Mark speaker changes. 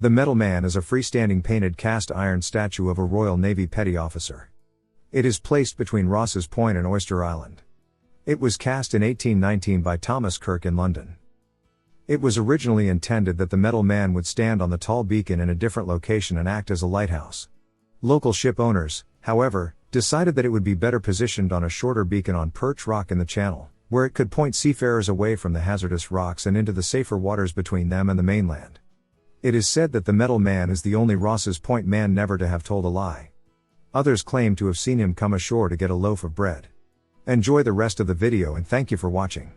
Speaker 1: The Metal Man is a freestanding painted cast iron statue of a Royal Navy petty officer. It is placed between Ross's Point and Oyster Island. It was cast in 1819 by Thomas Kirke in London. It was originally intended that the Metal Man would stand on the tall beacon in a different location and act as a lighthouse. Local ship owners, however, decided that it would be better positioned on a shorter beacon on Perch Rock in the channel, where it could point seafarers away from the hazardous rocks and into the safer waters between them and the mainland. It is said that the Metal Man is the only Ross's Point man never to have told a lie. Others claim to have seen him come ashore to get a loaf of bread. Enjoy the rest of the video and thank you for watching.